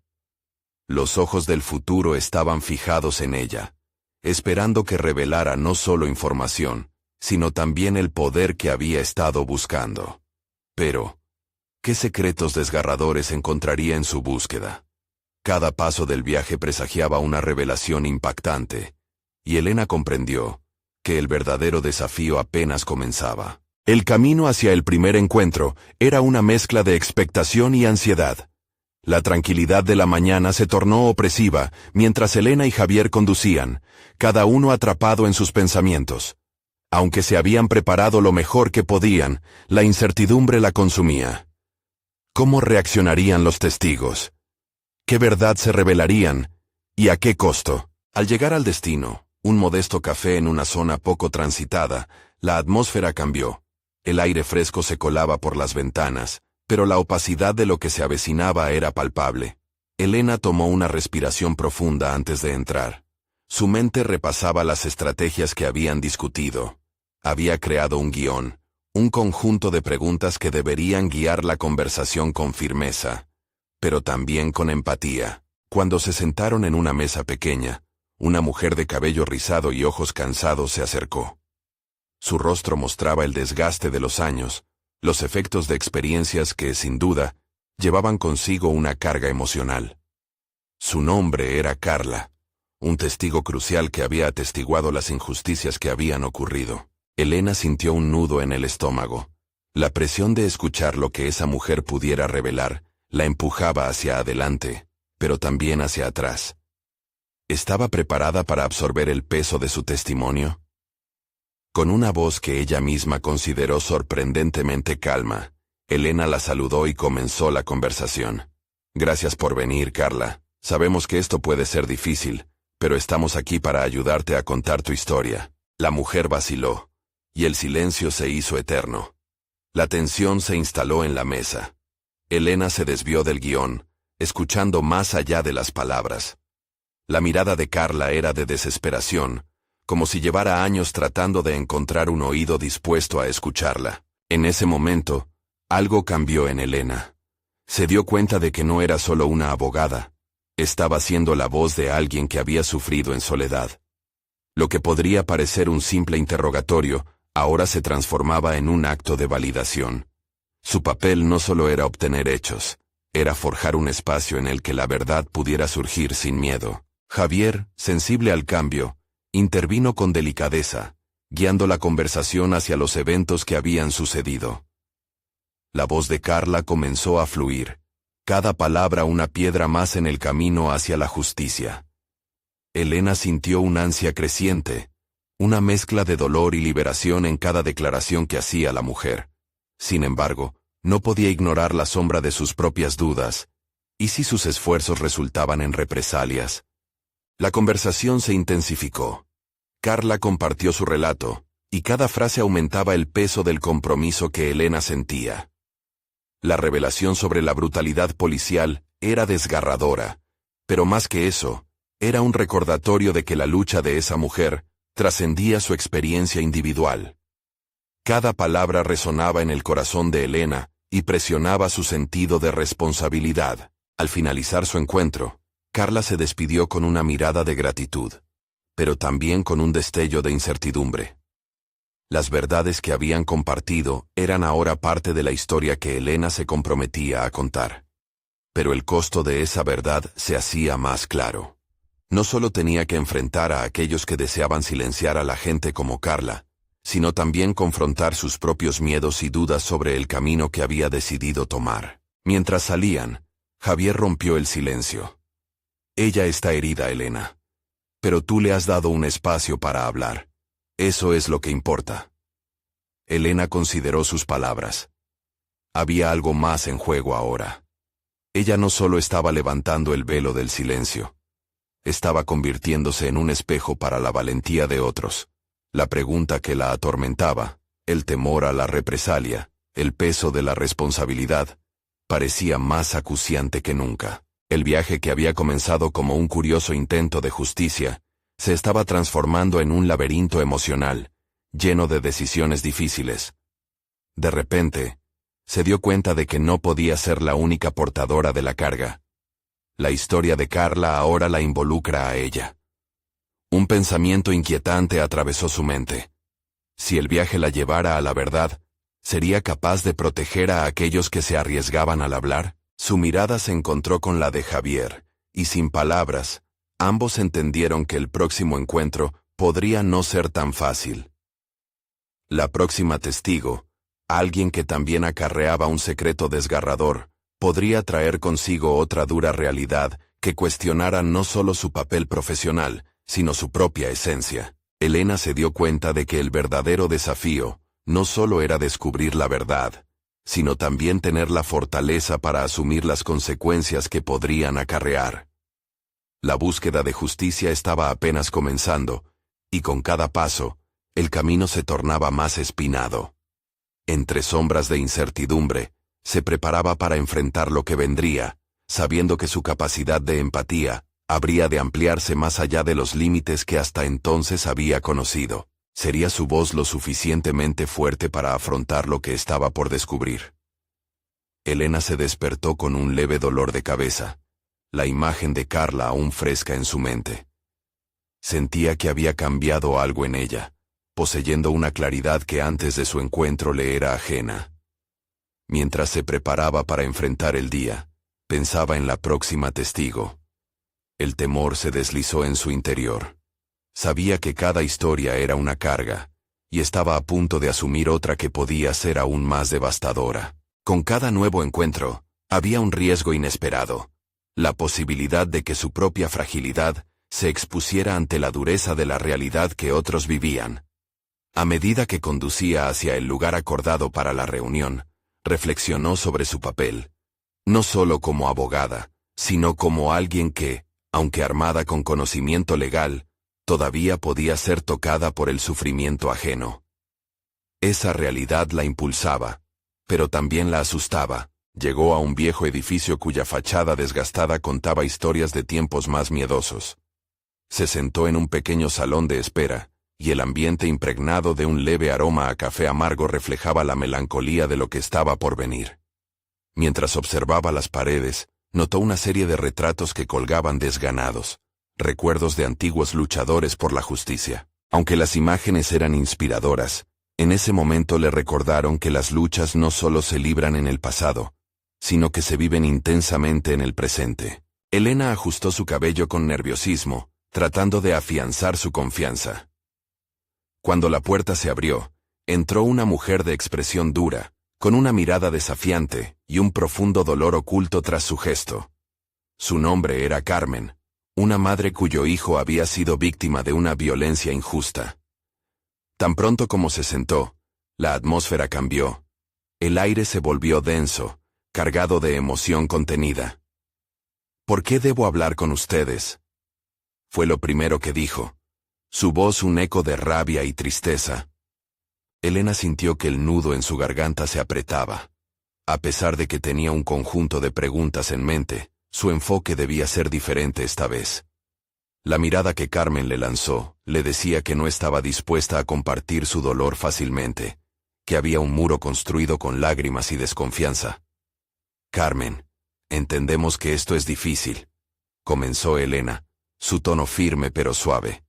Los ojos del futuro estaban fijados en ella, esperando que revelara no solo información, sino también el poder que había estado buscando. Pero, ¿qué secretos desgarradores encontraría en su búsqueda? Cada paso del viaje presagiaba una revelación impactante, y Elena comprendió que el verdadero desafío apenas comenzaba. El camino hacia el primer encuentro era una mezcla de expectación y ansiedad. La tranquilidad de la mañana se tornó opresiva mientras Elena y Javier conducían, cada uno atrapado en sus pensamientos. Aunque se habían preparado lo mejor que podían, la incertidumbre la consumía. ¿Cómo reaccionarían los testigos? ¿Qué verdad se revelarían? ¿Y a qué costo? Al llegar al destino, un modesto café en una zona poco transitada, la atmósfera cambió. El aire fresco se colaba por las ventanas, pero la opacidad de lo que se avecinaba era palpable. Elena tomó una respiración profunda antes de entrar. Su mente repasaba las estrategias que habían discutido. Había creado un guión, un conjunto de preguntas que deberían guiar la conversación con firmeza, pero también con empatía. Cuando se sentaron en una mesa pequeña, una mujer de cabello rizado y ojos cansados se acercó. Su rostro mostraba el desgaste de los años, los efectos de experiencias que, sin duda, llevaban consigo una carga emocional. Su nombre era Carla, un testigo crucial que había atestiguado las injusticias que habían ocurrido. Elena sintió un nudo en el estómago. La presión de escuchar lo que esa mujer pudiera revelar la empujaba hacia adelante, pero también hacia atrás. ¿Estaba preparada para absorber el peso de su testimonio? Con una voz que ella misma consideró sorprendentemente calma, Elena la saludó y comenzó la conversación. Gracias por venir, Carla. Sabemos que esto puede ser difícil, pero estamos aquí para ayudarte a contar tu historia. La mujer vaciló, y el silencio se hizo eterno. La tensión se instaló en la mesa. Elena se desvió del guión, escuchando más allá de las palabras. La mirada de Carla era de desesperación, como si llevara años tratando de encontrar un oído dispuesto a escucharla. En ese momento, algo cambió en Elena. Se dio cuenta de que no era solo una abogada, estaba siendo la voz de alguien que había sufrido en soledad. Lo que podría parecer un simple interrogatorio, ahora se transformaba en un acto de validación. Su papel no solo era obtener hechos, era forjar un espacio en el que la verdad pudiera surgir sin miedo. Javier, sensible al cambio, intervino con delicadeza, guiando la conversación hacia los eventos que habían sucedido. La voz de Carla comenzó a fluir, cada palabra una piedra más en el camino hacia la justicia. Elena sintió una ansia creciente, una mezcla de dolor y liberación en cada declaración que hacía la mujer. Sin embargo, no podía ignorar la sombra de sus propias dudas. ¿Y si sus esfuerzos resultaban en represalias? La conversación se intensificó. Carla compartió su relato, y cada frase aumentaba el peso del compromiso que Elena sentía. La revelación sobre la brutalidad policial era desgarradora, pero más que eso, era un recordatorio de que la lucha de esa mujer trascendía su experiencia individual. Cada palabra resonaba en el corazón de Elena y presionaba su sentido de responsabilidad. Al finalizar su encuentro, Carla se despidió con una mirada de gratitud, pero también con un destello de incertidumbre. Las verdades que habían compartido eran ahora parte de la historia que Elena se comprometía a contar. Pero el costo de esa verdad se hacía más claro. No solo tenía que enfrentar a aquellos que deseaban silenciar a la gente como Carla, sino también confrontar sus propios miedos y dudas sobre el camino que había decidido tomar. Mientras salían, Javier rompió el silencio. Ella está herida, Elena. Pero tú le has dado un espacio para hablar. Eso es lo que importa. Elena consideró sus palabras. Había algo más en juego ahora. Ella no solo estaba levantando el velo del silencio. Estaba convirtiéndose en un espejo para la valentía de otros. La pregunta que la atormentaba, el temor a la represalia, el peso de la responsabilidad, parecía más acuciante que nunca. El viaje que había comenzado como un curioso intento de justicia, se estaba transformando en un laberinto emocional, lleno de decisiones difíciles. De repente, se dio cuenta de que no podía ser la única portadora de la carga. La historia de Carla ahora la involucra a ella. Un pensamiento inquietante atravesó su mente. Si el viaje la llevara a la verdad, ¿sería capaz de proteger a aquellos que se arriesgaban al hablar? Su mirada se encontró con la de Javier, y sin palabras, ambos entendieron que el próximo encuentro podría no ser tan fácil. La próxima testigo, alguien que también acarreaba un secreto desgarrador, podría traer consigo otra dura realidad que cuestionara no solo su papel profesional, sino su propia esencia. Elena se dio cuenta de que el verdadero desafío no solo era descubrir la verdad, sino también tener la fortaleza para asumir las consecuencias que podrían acarrear. La búsqueda de justicia estaba apenas comenzando, y con cada paso, el camino se tornaba más espinado. Entre sombras de incertidumbre, se preparaba para enfrentar lo que vendría, sabiendo que su capacidad de empatía habría de ampliarse más allá de los límites que hasta entonces había conocido. ¿Sería su voz lo suficientemente fuerte para afrontar lo que estaba por descubrir? Elena se despertó con un leve dolor de cabeza, la imagen de Carla aún fresca en su mente. Sentía que había cambiado algo en ella, poseyendo una claridad que antes de su encuentro le era ajena. Mientras se preparaba para enfrentar el día, pensaba en la próxima testigo. El temor se deslizó en su interior. Sabía que cada historia era una carga, y estaba a punto de asumir otra que podía ser aún más devastadora. Con cada nuevo encuentro, había un riesgo inesperado, la posibilidad de que su propia fragilidad se expusiera ante la dureza de la realidad que otros vivían. A medida que conducía hacia el lugar acordado para la reunión, reflexionó sobre su papel, no solo como abogada, sino como alguien que, aunque armada con conocimiento legal, todavía podía ser tocada por el sufrimiento ajeno. Esa realidad la impulsaba, pero también la asustaba. Llegó a un viejo edificio cuya fachada desgastada contaba historias de tiempos más miedosos. Se sentó en un pequeño salón de espera, y el ambiente impregnado de un leve aroma a café amargo reflejaba la melancolía de lo que estaba por venir. Mientras observaba las paredes, notó una serie de retratos que colgaban desganados, recuerdos de antiguos luchadores por la justicia. Aunque las imágenes eran inspiradoras, en ese momento le recordaron que las luchas no solo se libran en el pasado, sino que se viven intensamente en el presente. Elena ajustó su cabello con nerviosismo, tratando de afianzar su confianza. Cuando la puerta se abrió, entró una mujer de expresión dura, con una mirada desafiante y un profundo dolor oculto tras su gesto. Su nombre era Carmen, una madre cuyo hijo había sido víctima de una violencia injusta. Tan pronto como se sentó, la atmósfera cambió. El aire se volvió denso, cargado de emoción contenida. ¿Por qué debo hablar con ustedes?, fue lo primero que dijo, su voz un eco de rabia y tristeza. Elena sintió que el nudo en su garganta se apretaba. A pesar de que tenía un conjunto de preguntas en mente, su enfoque debía ser diferente esta vez. La mirada que Carmen le lanzó le decía que no estaba dispuesta a compartir su dolor fácilmente, que había un muro construido con lágrimas y desconfianza. «Carmen, entendemos que esto es difícil», comenzó Elena, su tono firme pero suave.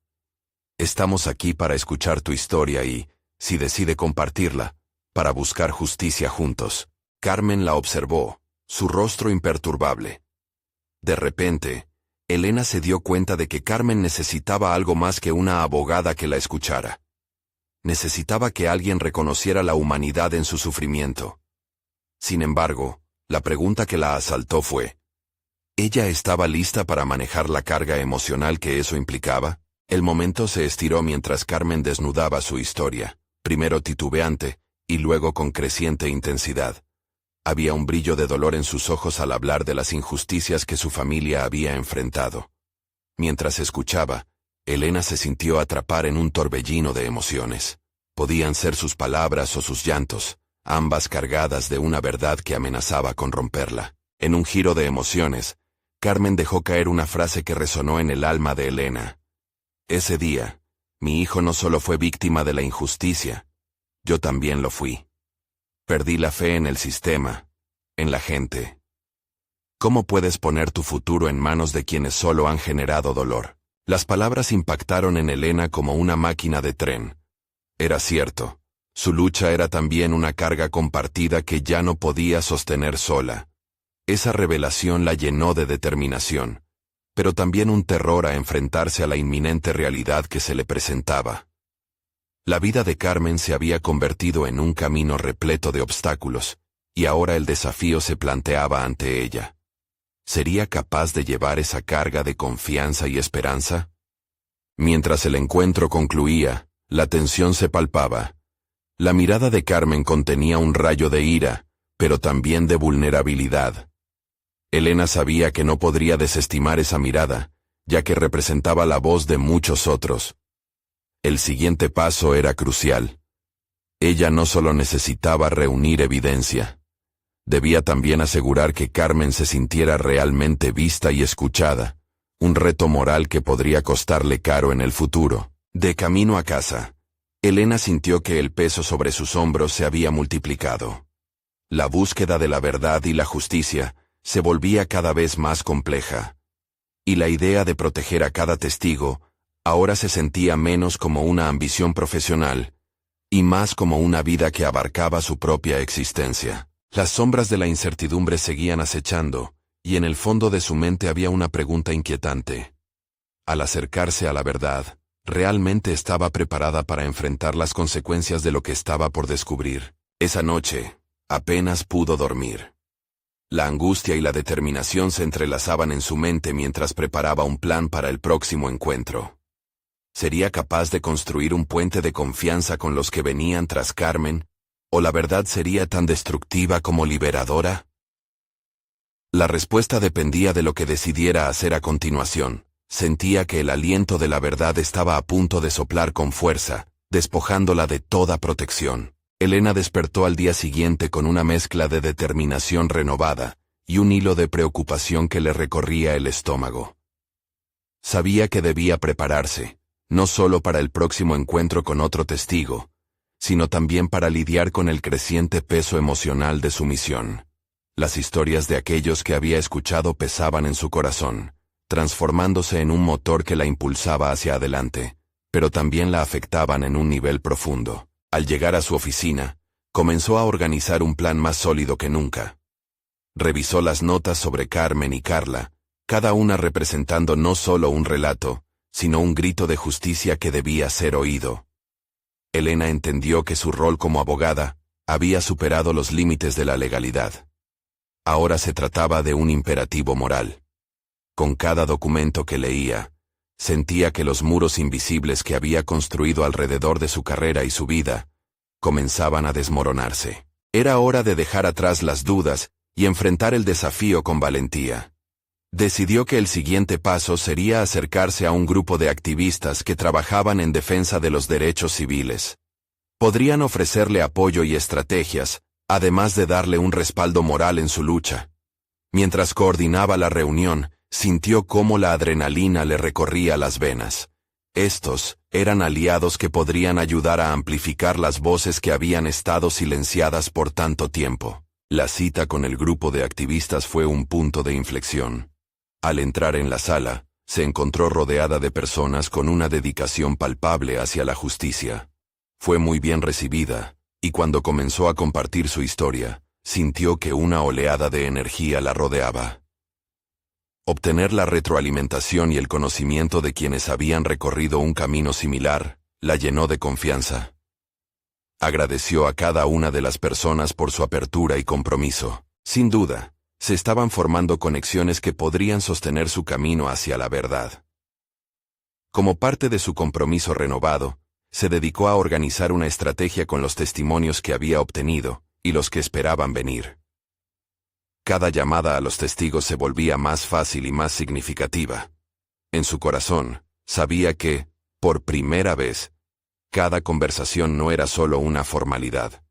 «Estamos aquí para escuchar tu historia y, si decide compartirla, para buscar justicia juntos». Carmen la observó, su rostro imperturbable. De repente, Elena se dio cuenta de que Carmen necesitaba algo más que una abogada que la escuchara. Necesitaba que alguien reconociera la humanidad en su sufrimiento. Sin embargo, la pregunta que la asaltó fue: ¿ella estaba lista para manejar la carga emocional que eso implicaba? El momento se estiró mientras Carmen desnudaba su historia, primero titubeante, y luego con creciente intensidad. Había un brillo de dolor en sus ojos al hablar de las injusticias que su familia había enfrentado. Mientras escuchaba, Elena se sintió atrapar en un torbellino de emociones. Podían ser sus palabras o sus llantos, ambas cargadas de una verdad que amenazaba con romperla. En un giro de emociones, Carmen dejó caer una frase que resonó en el alma de Elena. «Ese día, mi hijo no solo fue víctima de la injusticia, yo también lo fui. Perdí la fe en el sistema, en la gente». ¿Cómo puedes poner tu futuro en manos de quienes solo han generado dolor? Las palabras impactaron en Elena como una máquina de tren. Era cierto, su lucha era también una carga compartida que ya no podía sostener sola. Esa revelación la llenó de determinación, pero también un terror a enfrentarse a la inminente realidad que se le presentaba. La vida de Carmen se había convertido en un camino repleto de obstáculos, y ahora el desafío se planteaba ante ella. ¿Sería capaz de llevar esa carga de confianza y esperanza? Mientras el encuentro concluía, la tensión se palpaba. La mirada de Carmen contenía un rayo de ira, pero también de vulnerabilidad. Elena sabía que no podría desestimar esa mirada, ya que representaba la voz de muchos otros. El siguiente paso era crucial. Ella no solo necesitaba reunir evidencia, debía también asegurar que Carmen se sintiera realmente vista y escuchada, un reto moral que podría costarle caro en el futuro. De camino a casa, Elena sintió que el peso sobre sus hombros se había multiplicado. La búsqueda de la verdad y la justicia se volvía cada vez más compleja, y la idea de proteger a cada testigo ahora se sentía menos como una ambición profesional, y más como una vida que abarcaba su propia existencia. Las sombras de la incertidumbre seguían acechando, y en el fondo de su mente había una pregunta inquietante. Al acercarse a la verdad, ¿realmente estaba preparada para enfrentar las consecuencias de lo que estaba por descubrir? Esa noche, apenas pudo dormir. La angustia y la determinación se entrelazaban en su mente mientras preparaba un plan para el próximo encuentro. ¿Sería capaz de construir un puente de confianza con los que venían tras Carmen? ¿O la verdad sería tan destructiva como liberadora? La respuesta dependía de lo que decidiera hacer a continuación. Sentía que el aliento de la verdad estaba a punto de soplar con fuerza, despojándola de toda protección. Elena despertó al día siguiente con una mezcla de determinación renovada y un hilo de preocupación que le recorría el estómago. Sabía que debía prepararse, no solo para el próximo encuentro con otro testigo, sino también para lidiar con el creciente peso emocional de su misión. Las historias de aquellos que había escuchado pesaban en su corazón, transformándose en un motor que la impulsaba hacia adelante, pero también la afectaban en un nivel profundo. Al llegar a su oficina, comenzó a organizar un plan más sólido que nunca. Revisó las notas sobre Carmen y Carla, cada una representando no solo un relato, sino un grito de justicia que debía ser oído. Elena entendió que su rol como abogada había superado los límites de la legalidad. Ahora se trataba de un imperativo moral. Con cada documento que leía, sentía que los muros invisibles que había construido alrededor de su carrera y su vida comenzaban a desmoronarse. Era hora de dejar atrás las dudas y enfrentar el desafío con valentía. Decidió que el siguiente paso sería acercarse a un grupo de activistas que trabajaban en defensa de los derechos civiles. Podrían ofrecerle apoyo y estrategias, además de darle un respaldo moral en su lucha. Mientras coordinaba la reunión, sintió cómo la adrenalina le recorría las venas. Estos eran aliados que podrían ayudar a amplificar las voces que habían estado silenciadas por tanto tiempo. La cita con el grupo de activistas fue un punto de inflexión. Al entrar en la sala, se encontró rodeada de personas con una dedicación palpable hacia la justicia. Fue muy bien recibida, y cuando comenzó a compartir su historia, sintió que una oleada de energía la rodeaba. Obtener la retroalimentación y el conocimiento de quienes habían recorrido un camino similar, la llenó de confianza. Agradeció a cada una de las personas por su apertura y compromiso. Sin duda, se estaban formando conexiones que podrían sostener su camino hacia la verdad. Como parte de su compromiso renovado, se dedicó a organizar una estrategia con los testimonios que había obtenido, y los que esperaban venir. Cada llamada a los testigos se volvía más fácil y más significativa. En su corazón, sabía que, por primera vez, cada conversación no era solo una formalidad.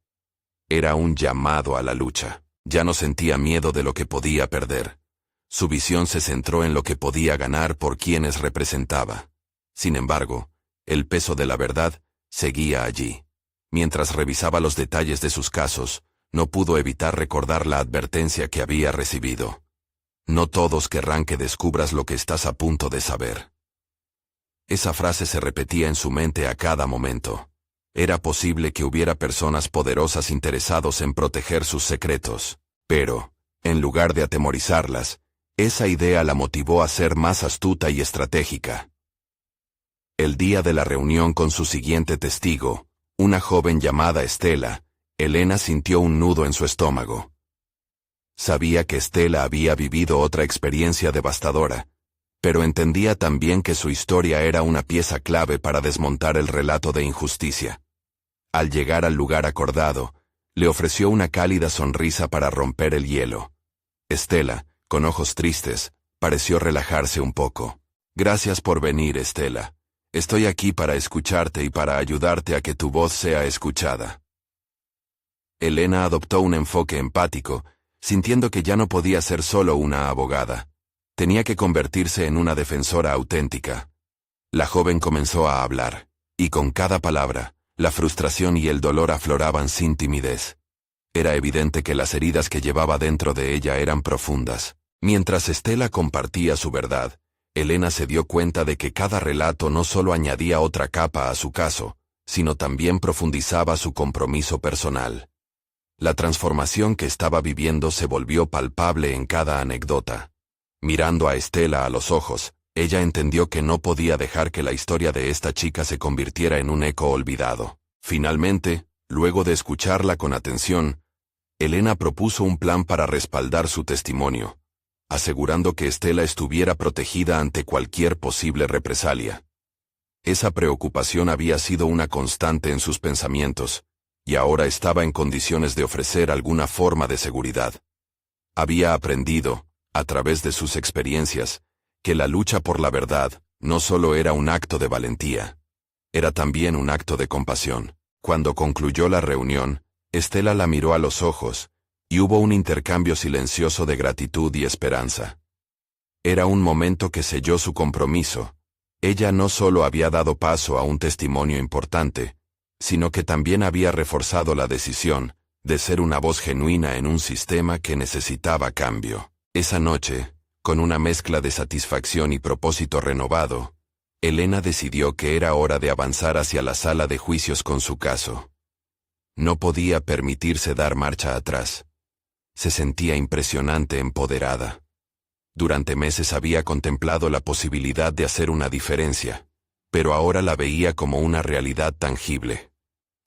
Era un llamado a la lucha. Ya no sentía miedo de lo que podía perder. Su visión se centró en lo que podía ganar por quienes representaba. Sin embargo, el peso de la verdad seguía allí. Mientras revisaba los detalles de sus casos, no pudo evitar recordar la advertencia que había recibido. No todos querrán que descubras lo que estás a punto de saber. Esa frase se repetía en su mente a cada momento. Era posible que hubiera personas poderosas interesados en proteger sus secretos, pero, en lugar de atemorizarlas, esa idea la motivó a ser más astuta y estratégica. El día de la reunión con su siguiente testigo, una joven llamada Estela, Elena sintió un nudo en su estómago. Sabía que Estela había vivido otra experiencia devastadora, pero entendía también que su historia era una pieza clave para desmontar el relato de injusticia. Al llegar al lugar acordado, le ofreció una cálida sonrisa para romper el hielo. Estela, con ojos tristes, pareció relajarse un poco. Gracias por venir, Estela. Estoy aquí para escucharte y para ayudarte a que tu voz sea escuchada. Elena adoptó un enfoque empático, sintiendo que ya no podía ser solo una abogada. Tenía que convertirse en una defensora auténtica. La joven comenzó a hablar, y con cada palabra, la frustración y el dolor afloraban sin timidez. Era evidente que las heridas que llevaba dentro de ella eran profundas. Mientras Estela compartía su verdad, Elena se dio cuenta de que cada relato no solo añadía otra capa a su caso, sino también profundizaba su compromiso personal. La transformación que estaba viviendo se volvió palpable en cada anécdota. Mirando a Estela a los ojos, ella entendió que no podía dejar que la historia de esta chica se convirtiera en un eco olvidado. Finalmente, luego de escucharla con atención, Elena propuso un plan para respaldar su testimonio, asegurando que Estela estuviera protegida ante cualquier posible represalia. Esa preocupación había sido una constante en sus pensamientos, y ahora estaba en condiciones de ofrecer alguna forma de seguridad. Había aprendido, a través de sus experiencias, que la lucha por la verdad no solo era un acto de valentía, era también un acto de compasión. Cuando concluyó la reunión, Estela la miró a los ojos, y hubo un intercambio silencioso de gratitud y esperanza. Era un momento que selló su compromiso. Ella no solo había dado paso a un testimonio importante, sino que también había reforzado la decisión de ser una voz genuina en un sistema que necesitaba cambio. Esa noche, Con una mezcla de satisfacción y propósito renovado, Elena decidió que era hora de avanzar hacia la sala de juicios con su caso. No podía permitirse dar marcha atrás. Se sentía impresionante, empoderada. Durante meses había contemplado la posibilidad de hacer una diferencia, pero ahora la veía como una realidad tangible.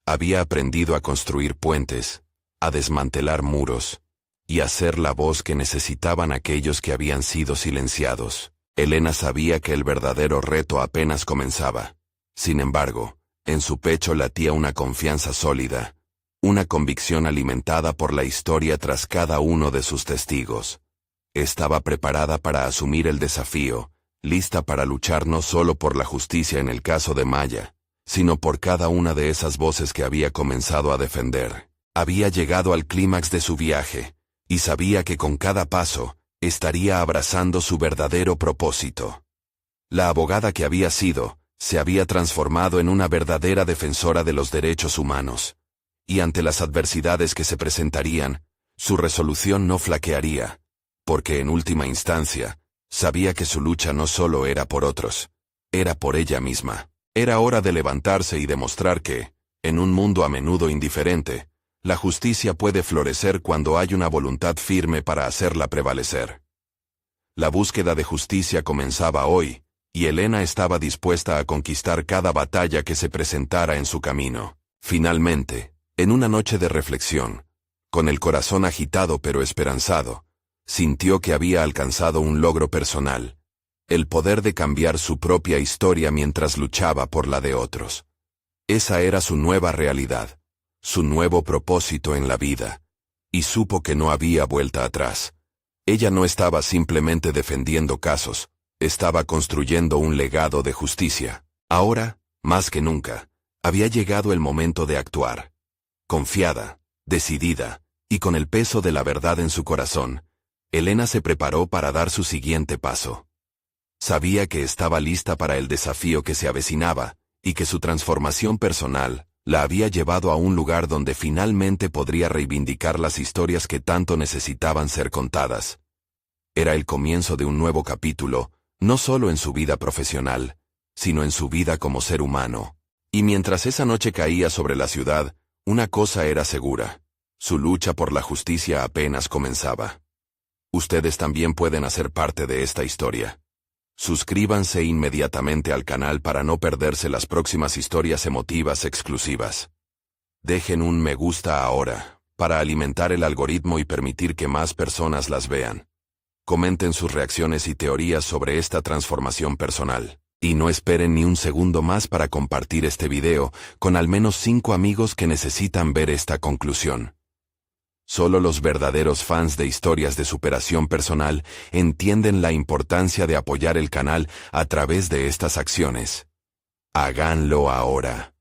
Había aprendido a construir puentes, a desmantelar muros, y a ser la voz que necesitaban aquellos que habían sido silenciados. Elena sabía que el verdadero reto apenas comenzaba. Sin embargo, en su pecho latía una confianza sólida, una convicción alimentada por la historia tras cada uno de sus testigos. Estaba preparada para asumir el desafío, lista para luchar no solo por la justicia en el caso de Maya, sino por cada una de esas voces que había comenzado a defender. Había llegado al clímax de su viaje, y sabía que con cada paso, estaría abrazando su verdadero propósito. La abogada que había sido, se había transformado en una verdadera defensora de los derechos humanos. Y ante las adversidades que se presentarían, su resolución no flaquearía, porque en última instancia, sabía que su lucha no solo era por otros, era por ella misma. Era hora de levantarse y demostrar que, en un mundo a menudo indiferente, la justicia puede florecer cuando hay una voluntad firme para hacerla prevalecer. La búsqueda de justicia comenzaba hoy, y Elena estaba dispuesta a conquistar cada batalla que se presentara en su camino. Finalmente, en una noche de reflexión, con el corazón agitado pero esperanzado, sintió que había alcanzado un logro personal, el poder de cambiar su propia historia mientras luchaba por la de otros. Esa era su nueva realidad, su nuevo propósito en la vida, y supo que no había vuelta atrás. Ella no estaba simplemente defendiendo casos, estaba construyendo un legado de justicia. Ahora, más que nunca, había llegado el momento de actuar. Confiada, decidida, y con el peso de la verdad en su corazón, Elena se preparó para dar su siguiente paso. Sabía que estaba lista para el desafío que se avecinaba, y que su transformación personal la había llevado a un lugar donde finalmente podría reivindicar las historias que tanto necesitaban ser contadas. Era el comienzo de un nuevo capítulo, no solo en su vida profesional, sino en su vida como ser humano. Y mientras esa noche caía sobre la ciudad, una cosa era segura: su lucha por la justicia apenas comenzaba. Ustedes también pueden hacer parte de esta historia. Suscríbanse inmediatamente al canal para no perderse las próximas historias emotivas exclusivas. Dejen un me gusta ahora, para alimentar el algoritmo y permitir que más personas las vean. Comenten sus reacciones y teorías sobre esta transformación personal. Y no esperen ni un segundo más para compartir este video con al menos 5 amigos que necesitan ver esta conclusión. Solo los verdaderos fans de historias de superación personal entienden la importancia de apoyar el canal a través de estas acciones. Háganlo ahora.